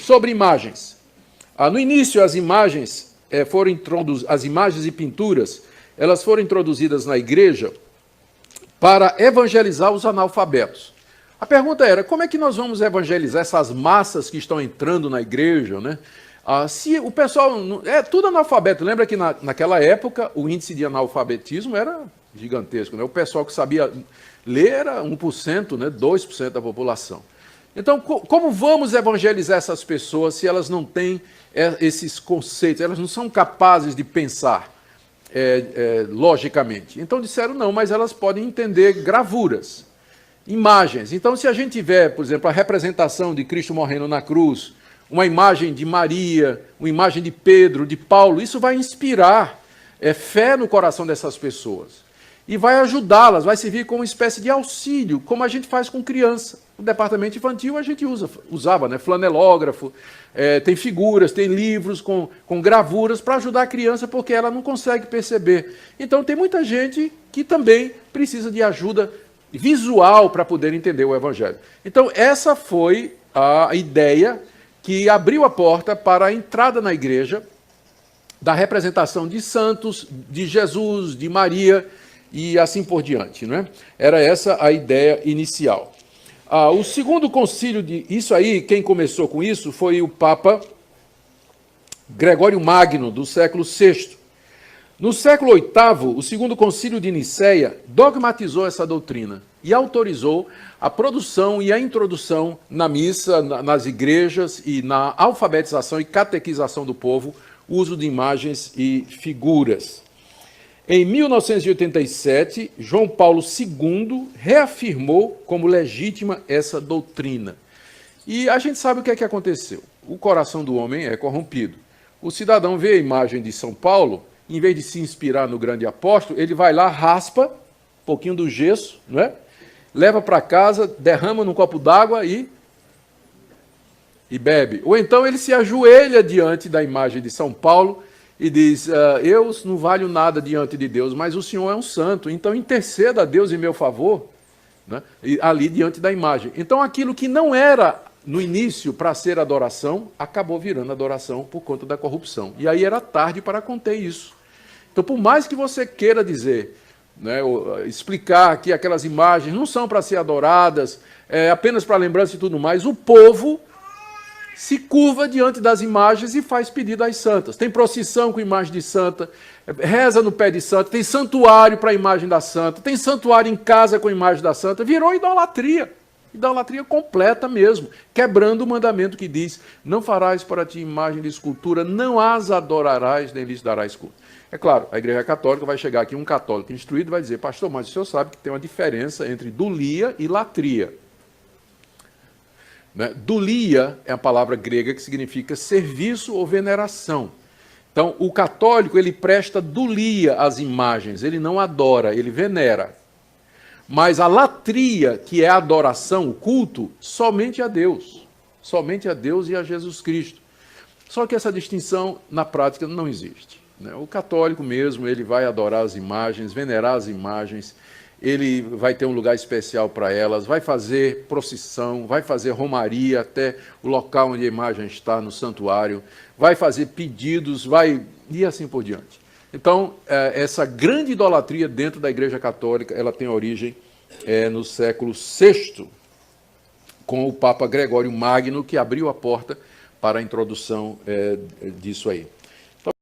sobre imagens. No início, as imagens as imagens e pinturas, elas foram introduzidas na igreja para evangelizar os analfabetos. A pergunta era, como é que nós vamos evangelizar essas massas que estão entrando na igreja, né? Se o pessoal é tudo analfabeto, lembra que naquela época o índice de analfabetismo era gigantesco, né? O pessoal que sabia ler era 1%, né? 2% da população. Então, como vamos evangelizar essas pessoas se elas não têm esses conceitos, elas não são capazes de pensar logicamente? Então disseram, não, mas elas podem entender gravuras, imagens. Então, se a gente tiver, por exemplo, a representação de Cristo morrendo na cruz, uma imagem de Maria, uma imagem de Pedro, de Paulo, isso vai inspirar fé no coração dessas pessoas. E vai ajudá-las, vai servir como uma espécie de auxílio, como a gente faz com criança. No departamento infantil a gente usava, né, flanelógrafo, tem figuras, tem livros com gravuras para ajudar a criança, porque ela não consegue perceber. Então tem muita gente que também precisa de ajuda visual para poder entender o Evangelho. Então essa foi a ideia que abriu a porta para a entrada na igreja da representação de santos, de Jesus, de Maria e assim por diante, não é? Era essa a ideia inicial. O segundo concílio isso aí, quem começou com isso foi o Papa Gregório Magno, do século VI. No século VIII, o segundo concílio de Nicéia dogmatizou essa doutrina e autorizou a produção e a introdução na missa, nas igrejas e na alfabetização e catequização do povo, o uso de imagens e figuras. Em 1987, João Paulo II reafirmou como legítima essa doutrina. E a gente sabe o que é que aconteceu. O coração do homem é corrompido. O cidadão vê a imagem de São Paulo, em vez de se inspirar no grande apóstolo, ele vai lá, raspa um pouquinho do gesso, não é? Leva para casa, derrama num copo d'água e bebe. Ou então ele se ajoelha diante da imagem de São Paulo e diz, eu não valho nada diante de Deus, mas o Senhor é um santo, então interceda a Deus em meu favor, né? E ali diante da imagem. Então aquilo que não era no início para ser adoração, acabou virando adoração por conta da corrupção. E aí era tarde para conter isso. Então, por mais que você queira dizer, né, explicar que aquelas imagens não são para ser adoradas, apenas para lembrança e tudo mais, o povo se curva diante das imagens e faz pedido às santas. Tem procissão com imagem de santa, reza no pé de santa, tem santuário para a imagem da santa, tem santuário em casa com a imagem da santa, virou idolatria. Idolatria completa mesmo, quebrando o mandamento que diz, não farás para ti imagem de escultura, não as adorarás, nem lhes darás culto. É claro, a Igreja Católica vai chegar aqui, um católico instruído vai dizer, pastor, mas o senhor sabe que tem uma diferença entre dulia e latria. Né? Dulia é a palavra grega que significa serviço ou veneração. Então, o católico, ele presta dulia às imagens, ele não adora, ele venera. Mas a latria, que é a adoração, o culto, somente a Deus e a Jesus Cristo. Só que essa distinção, na prática, não existe. Né? O católico mesmo, ele vai adorar as imagens, venerar as imagens, ele vai ter um lugar especial para elas, vai fazer procissão, vai fazer romaria até o local onde a imagem está, no santuário, vai fazer pedidos, e assim por diante. Então, essa grande idolatria dentro da Igreja Católica, ela tem origem no século VI, com o Papa Gregório Magno, que abriu a porta para a introdução disso aí.